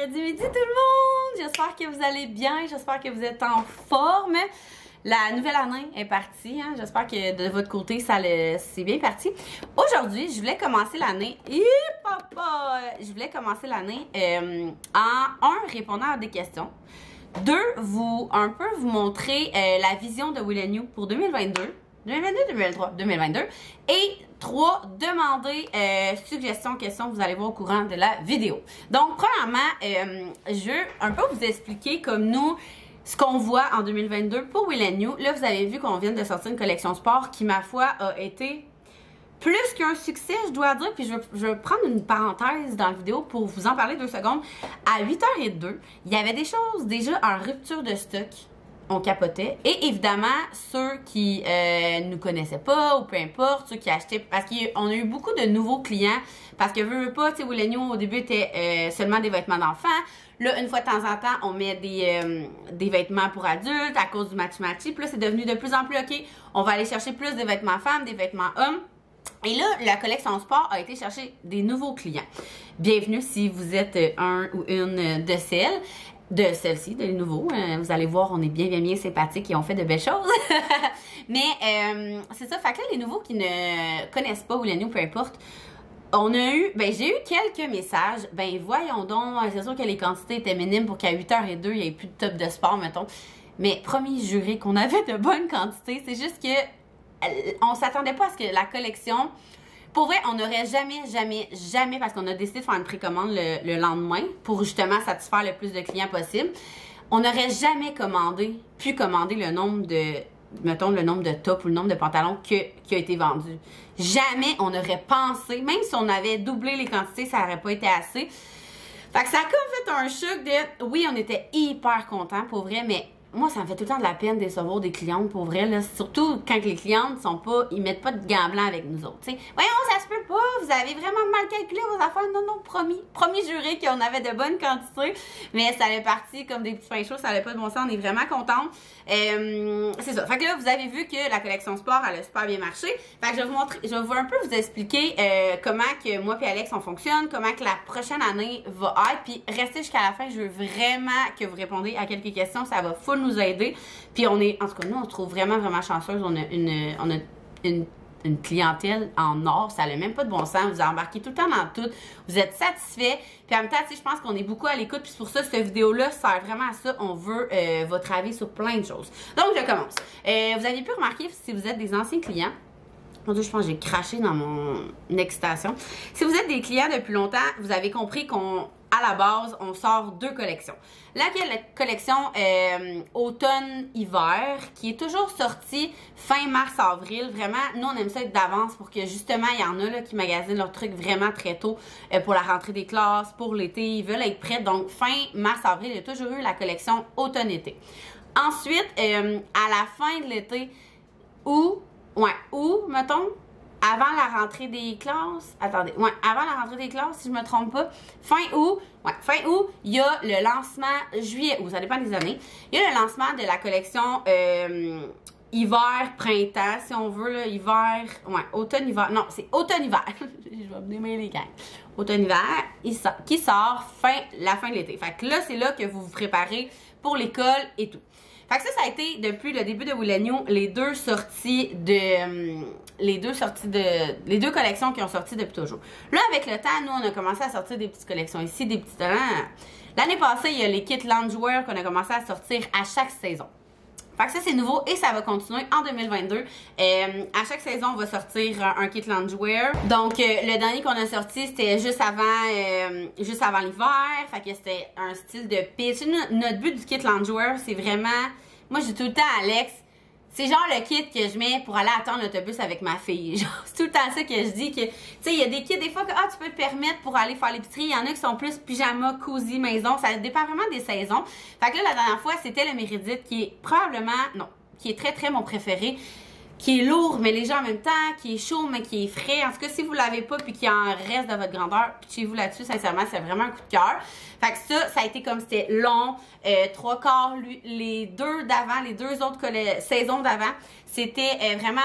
mercredi midi tout le monde! J'espère que vous allez bien, j'espère que vous êtes en forme. La nouvelle année est partie, hein? J'espère que de votre côté, c'est bien parti. Aujourd'hui, je voulais commencer l'année... Je voulais commencer l'année en répondant à des questions. 2, vous montrer la vision de Will & You pour 2022. 2022. Et 3, demander suggestions, questions, vous allez voir au courant de la vidéo. Donc, premièrement, je veux un peu vous expliquer comme nous, ce qu'on voit en 2022 pour Will & You. Là, vous avez vu qu'on vient de sortir une collection sport qui, ma foi, a été plus qu'un succès, je dois dire. Puis je vais prendre une parenthèse dans la vidéo pour vous en parler 2 secondes. À 8h02, il y avait des choses déjà en rupture de stock. On capotait. Et évidemment, ceux qui nous connaissaient pas ou peu importe, ceux qui achetaient, parce qu'on a eu beaucoup de nouveaux clients, parce que veux pas, tu sais, Will & You au début était seulement des vêtements d'enfants. Là, une fois de temps en temps, on met des vêtements pour adultes à cause du matchy-matchy. Puis là, c'est devenu de plus en plus, OK, on va aller chercher plus des vêtements femmes, des vêtements hommes. Et là, la collection sport a été chercher des nouveaux clients. Bienvenue si vous êtes un ou une de celles-ci, de nouveaux. Vous allez voir, on est bien sympathiques et on fait de belles choses. Mais c'est ça, fait que là, les nouveaux qui ne connaissent pas Will & You, peu importe, j'ai eu quelques messages. Ben voyons donc, c'est sûr que les quantités étaient minimes pour qu'à 8h02, il n'y ait plus de top de sport, mettons. Mais promis juré qu'on avait de bonnes quantités. C'est juste que on s'attendait pas à ce que la collection... Pour vrai, on n'aurait jamais, parce qu'on a décidé de faire une précommande le lendemain pour justement satisfaire le plus de clients possible, on n'aurait jamais pu commander le nombre de, mettons, le nombre de tops ou le nombre de pantalons qui a été vendu. Jamais on aurait pensé, même si on avait doublé les quantités, ça n'aurait pas été assez. Fait que ça a comme fait un choc de... Oui, on était hyper contents, pour vrai, mais... Moi, ça me fait tout le temps de la peine de décevoir des clientes, pour vrai, là. Surtout quand les clientes ils mettent pas de gants blancs avec nous autres, tu sais. Voyons, ça se peut pas, vous avez vraiment mal calculé vos affaires. Non, promis juré qu'on avait de bonnes quantités. Mais ça allait partir comme des petits pains chauds, ça allait pas de bon sens, on est vraiment contente. C'est ça. Fait que là, vous avez vu que la collection sport, elle a super bien marché. Fait que je vais un peu vous expliquer comment que moi et Alex, on fonctionne, comment que la prochaine année va être. Puis restez jusqu'à la fin, je veux vraiment que vous répondiez à quelques questions, ça va full nous aider. Puis en tout cas, nous, on se trouve vraiment chanceuse. On a une clientèle en or, ça n'a même pas de bon sens. Vous embarquez tout le temps dans tout. Vous êtes satisfait. Puis en même temps, tu sais, je pense qu'on est beaucoup à l'écoute. Puis c'est pour ça, cette vidéo-là sert vraiment à ça. On veut votre avis sur plein de choses. Donc, je commence. Vous avez pu remarquer, si vous êtes des anciens clients, mon Dieu, je pense que j'ai craché dans mon excitation. Si vous êtes des clients depuis longtemps, vous avez compris à la base, on sort 2 collections. La collection automne-hiver, qui est toujours sortie fin mars-avril. Vraiment, nous, on aime ça être d'avance pour que justement, il y en a là, qui magasinent leurs trucs vraiment très tôt pour la rentrée des classes, pour l'été. Ils veulent être prêts. Donc, fin mars-avril, il y a toujours eu la collection automne-été. Ensuite, à la fin de l'été, mettons, avant la rentrée des classes, avant la rentrée des classes, si je me trompe pas, fin août, il y a le lancement, juillet, ça dépend des années, il y a le lancement de la collection hiver-printemps, si on veut, là, automne-hiver, non, c'est automne-hiver, je vais me démêler les gangs, automne-hiver, qui sort la fin de l'été. Fait que là, c'est là que vous vous préparez pour l'école et tout. Fait que ça a été, depuis le début de Will & You, les deux collections qui ont sorti depuis toujours. Là, avec le temps, nous, on a commencé à sortir des petites collections ici, des petites... L'année passée, il y a les kits loungewear qu'on a commencé à sortir à chaque saison. Fait que ça, c'est nouveau et ça va continuer en 2022. À chaque saison, on va sortir un kit loungewear. Donc, le dernier qu'on a sorti, c'était juste avant l'hiver. Fait que c'était un style de pitch. Notre but du kit loungewear, c'est vraiment... Moi, je dis tout le temps à Alex, c'est genre le kit que je mets pour aller attendre l'autobus avec ma fille. Genre, c'est tout le temps ça que je dis. Que, tu sais, il y a des kits, des fois, que tu peux te permettre pour aller faire l'épicerie. Il y en a qui sont plus pyjama, cozy, maison. Ça dépend vraiment des saisons. Fait que là, la dernière fois, c'était le Méridite qui est probablement... Non, qui est très mon préféré. qui est lourd mais léger en même temps, qui est chaud mais qui est frais. En tout cas, si vous l'avez pas puis qu'il en reste de votre grandeur, pitchez-vous là-dessus. Sincèrement, c'est vraiment un coup de cœur. Fait que ça a été comme c'était long, 3/4, les deux d'avant, les deux autres saisons d'avant, c'était vraiment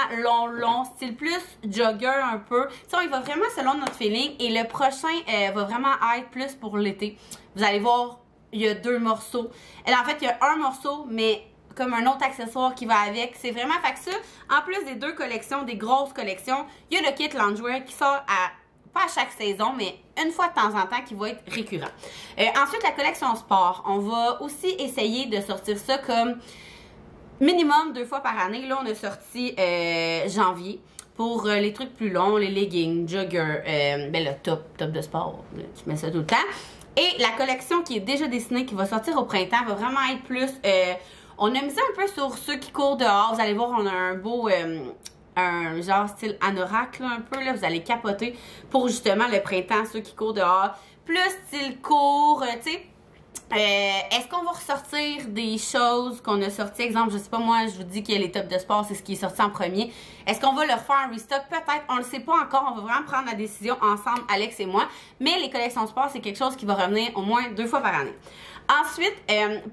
long, style plus jogger un peu. Ça, il va vraiment selon notre feeling et le prochain va vraiment être plus pour l'été. Vous allez voir, il y a 2 morceaux. En fait, il y a un morceau, mais comme un autre accessoire qui va avec. C'est vraiment fait que ça, en plus des 2 collections, des grosses collections, il y a le kit loungewear qui sort pas à chaque saison, mais une fois de temps en temps qui va être récurrent. Ensuite, la collection sport. On va aussi essayer de sortir ça comme minimum 2 fois par année. Là, on a sorti janvier pour les trucs plus longs, les leggings, jogger, le top de sport. Tu mets ça tout le temps. Et la collection qui est déjà dessinée, qui va sortir au printemps, va vraiment être plus... on a mis ça un peu sur ceux qui courent dehors. Vous allez voir, on a un beau... un genre style anorak, là, un peu, là. Vous allez capoter pour justement le printemps, ceux qui courent dehors. Plus style court, tu sais. Est-ce qu'on va ressortir des choses qu'on a sorties? Exemple, je sais pas, moi, je vous dis que les tops de sport, c'est ce qui est sorti en premier. Est-ce qu'on va leur faire un restock? Peut-être, on le sait pas encore. On va vraiment prendre la décision ensemble, Alex et moi. Mais les collections sport, c'est quelque chose qui va revenir au moins 2 fois par année. Ensuite,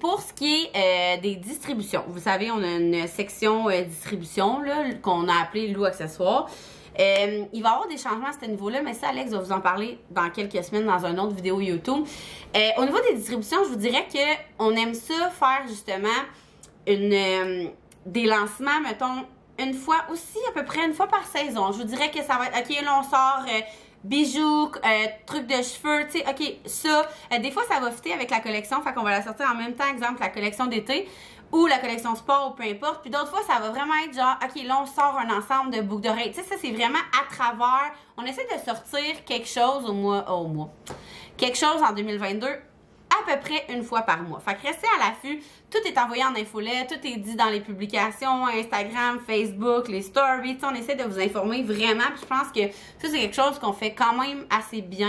pour ce qui est des distributions, vous savez, on a une section distribution là qu'on a appelée Lou Accessoires. Il va y avoir des changements à ce niveau-là, mais ça, Alex va vous en parler dans quelques semaines dans une autre vidéo YouTube. Au niveau des distributions, je vous dirais qu'on aime ça faire justement des lancements, mettons, une fois aussi, à peu près une fois par saison. Je vous dirais que ça va être, OK, là, on sort... bijoux, trucs de cheveux, tu sais, ok, ça, des fois ça va fitter avec la collection, fait qu'on va la sortir en même temps, exemple la collection d'été ou la collection sport ou peu importe, puis d'autres fois ça va vraiment être genre, ok, là on sort un ensemble de boucles d'oreilles, tu sais, ça c'est vraiment à travers, on essaie de sortir quelque chose quelque chose en 2022 à peu près une fois par mois. Fait que restez à l'affût. Tout est envoyé en infolette, tout est dit dans les publications, Instagram, Facebook, les stories. T'sais, on essaie de vous informer vraiment. Puis je pense que ça, c'est quelque chose qu'on fait quand même assez bien.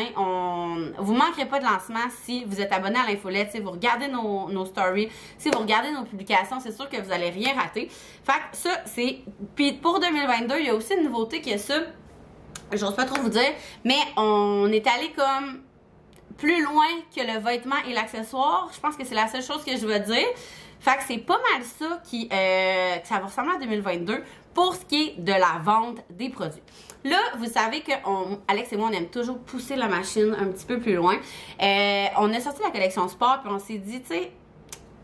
Vous manquerez pas de lancement si vous êtes abonné à l'infolette, si vous regardez nos stories, si vous regardez nos publications, c'est sûr que vous allez rien rater. Fait que ça, c'est... Puis pour 2022, il y a aussi une nouveauté qui est ça. J'ose pas trop vous dire, mais on est allé comme... plus loin que le vêtement et l'accessoire. Je pense que c'est la seule chose que je veux dire. Fait que c'est pas mal ça que ça va ressembler à 2022 pour ce qui est de la vente des produits. Là, vous savez que Alex et moi, on aime toujours pousser la machine un petit peu plus loin. On a sorti la collection sport, puis on s'est dit, tu sais,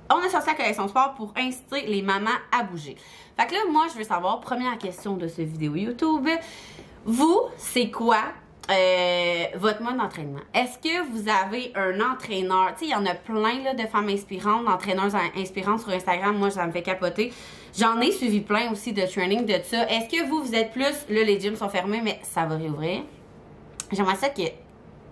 on a sorti la collection sport pour inciter les mamans à bouger. Fait que là, moi, je veux savoir, première question de cette vidéo YouTube, vous, c'est quoi votre mode d'entraînement? Est-ce que vous avez un entraîneur? Tu sais, il y en a plein là, de femmes inspirantes, d'entraîneuses inspirantes sur Instagram. Moi, ça me fait capoter. J'en ai suivi plein aussi de training de ça. Est-ce que vous êtes plus... Là, les gyms sont fermés, mais ça va réouvrir. J'aimerais ça que...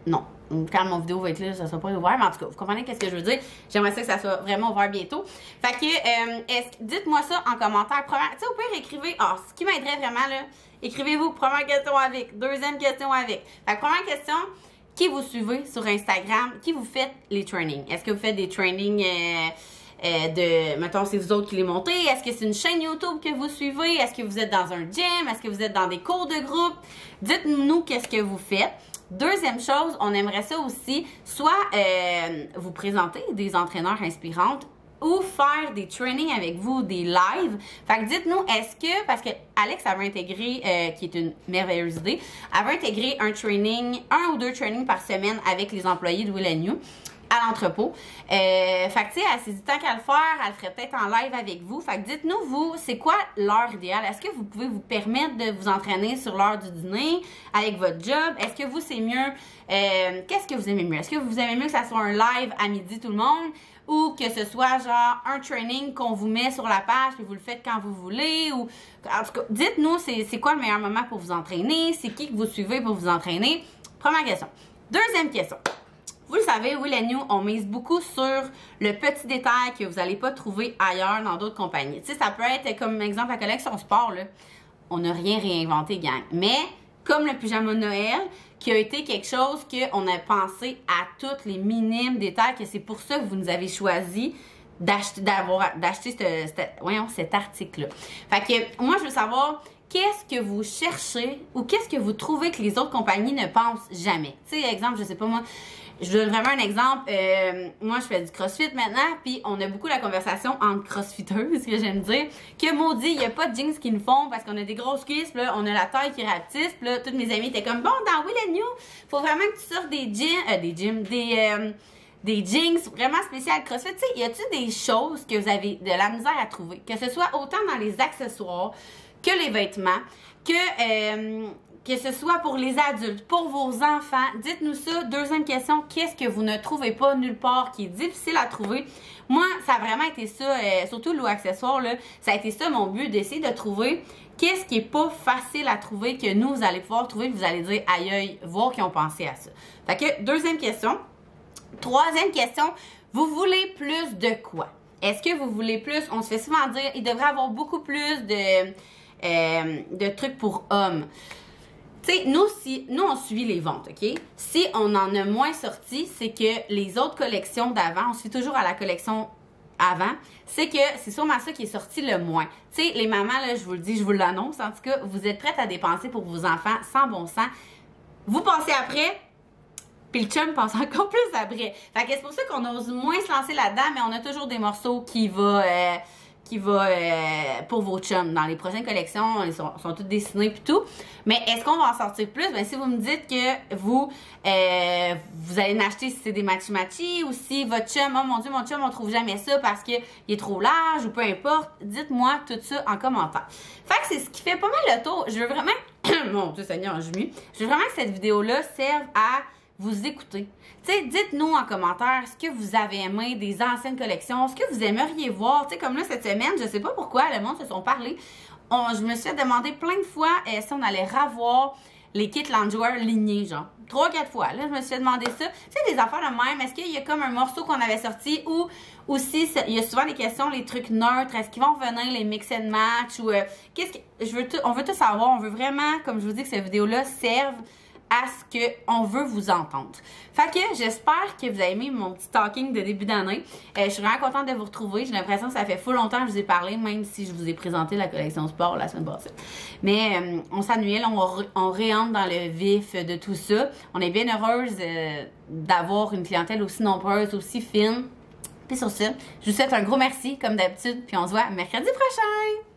Non. Quand mon vidéo va être là, ça sera pas ouvert. Mais en tout cas, vous comprenez qu'est-ce que je veux dire? J'aimerais ça que ça soit vraiment ouvert bientôt. Fait que, dites-moi ça en commentaire. Tu sais, au pire, écrivez... Ah, ce qui m'aiderait vraiment, là... Écrivez-vous première question avec, deuxième question avec. Fait que première question, qui vous suivez sur Instagram? Qui vous faites les trainings? Est-ce que vous faites des trainings mettons, c'est vous autres qui les montez? Est-ce que c'est une chaîne YouTube que vous suivez? Est-ce que vous êtes dans un gym? Est-ce que vous êtes dans des cours de groupe? Dites-nous qu'est-ce que vous faites. Deuxième chose, on aimerait ça aussi, soit vous présenter des entraîneurs inspirantes ou faire des trainings avec vous, des lives. Fait que dites-nous, est-ce que, parce que Alex avait intégré, qui est une merveilleuse idée, avait intégré un ou deux trainings par semaine avec les employés de Will & You à l'entrepôt. Fait que tu sais, elle s'est dit, tant qu'à le faire, elle le ferait peut-être en live avec vous. Fait que dites-nous, vous, c'est quoi l'heure idéale? Est-ce que vous pouvez vous permettre de vous entraîner sur l'heure du dîner avec votre job? Est-ce que vous, c'est mieux? Qu'est-ce que vous aimez mieux? Est-ce que vous aimez mieux que ça soit un live à midi tout le monde? Ou que ce soit genre un training qu'on vous met sur la page puis vous le faites quand vous voulez, ou en tout cas, dites-nous c'est quoi le meilleur moment pour vous entraîner, c'est qui que vous suivez pour vous entraîner. Première question. Deuxième question. Vous le savez, Will & You, on mise beaucoup sur le petit détail que vous n'allez pas trouver ailleurs dans d'autres compagnies. Tu sais, ça peut être comme exemple la collection sport, là. On n'a rien réinventé, gang. Mais comme le pyjama de Noël, qui a été quelque chose qu'on a pensé à tous les minimes détails, que c'est pour ça que vous nous avez choisi d'acheter cet article-là. Fait que moi, je veux savoir qu'est-ce que vous cherchez ou qu'est-ce que vous trouvez que les autres compagnies ne pensent jamais. Tu sais, exemple, je sais pas moi, je donne vraiment un exemple. Moi, je fais du CrossFit maintenant, puis on a beaucoup la conversation entre crossfiteuses, que j'aime dire, que maudit, il n'y a pas de jeans qui nous font parce qu'on a des grosses cuisses, puis là, on a la taille qui rapetisse, puis là, toutes mes amies étaient comme, bon, dans Will and You, faut vraiment que tu sortes des jeans vraiment spéciales CrossFit. Tu sais, y a-t-il des choses que vous avez de la misère à trouver? Que ce soit autant dans les accessoires que les vêtements, que ce soit pour les adultes, pour vos enfants. Dites-nous ça. Deuxième question, qu'est-ce que vous ne trouvez pas nulle part qui est difficile à trouver? Moi, ça a vraiment été ça, surtout l'eau accessoire, là, ça a été ça mon but, d'essayer de trouver qu'est-ce qui est pas facile à trouver que nous, vous allez pouvoir trouver, que vous allez dire aïe aïe, voir qu'ils ont pensé à ça. Fait que, deuxième question. Troisième question, vous voulez plus de quoi? Est-ce que vous voulez plus? On se fait souvent dire, il devrait y avoir beaucoup plus de trucs pour hommes. Tu sais, nous, on suit les ventes, OK? Si on en a moins sorti, c'est que les autres collections d'avant, on suit toujours à la collection avant, c'est que c'est sûrement ça qui est sorti le moins. Tu sais, les mamans, là, je vous le dis, je vous l'annonce, en tout cas, vous êtes prêtes à dépenser pour vos enfants sans bon sens. Vous passez après, puis le chum passe encore plus après. Fait que c'est pour ça qu'on ose moins se lancer là-dedans, mais on a toujours des morceaux qui va pour vos chums. Dans les prochaines collections, ils sont toutes dessinés et tout. Mais est-ce qu'on va en sortir plus? Ben, si vous me dites que vous allez en acheter si c'est des matchy-matchy ou si votre chum, oh mon Dieu, mon chum, on trouve jamais ça parce qu'il est trop large ou peu importe, dites-moi tout ça en commentaire. Fait que c'est ce qui fait pas mal le tour. Je veux vraiment, mon Dieu Seigneur, je veux vraiment que cette vidéo-là serve à vous écouter. Tu sais, dites-nous en commentaire ce que vous avez aimé des anciennes collections, ce que vous aimeriez voir. Tu sais, comme là, cette semaine, je sais pas pourquoi, le monde se sont parlé. Je me suis fait demander plein de fois si on allait revoir les kits loungewear lignés, genre. 3-4 fois. Là, je me suis fait demander ça. Tu sais, des affaires de même. Est-ce qu'il y a comme un morceau qu'on avait sorti ou aussi, il y a souvent des questions, les trucs neutres. Est-ce qu'ils vont revenir, les mix and match ou on veut tout savoir. On veut vraiment, comme je vous dis, que cette vidéo-là serve à ce qu'on veut vous entendre. Fait que j'espère que vous avez aimé mon petit talking de début d'année. Je suis vraiment contente de vous retrouver. J'ai l'impression que ça fait full longtemps que je vous ai parlé, même si je vous ai présenté la collection sport la semaine passée. Mais on s'ennuie, on réentre dans le vif de tout ça. On est bien heureuse d'avoir une clientèle aussi nombreuse, aussi fine. Puis sur ça, je vous souhaite un gros merci, comme d'habitude, puis on se voit mercredi prochain!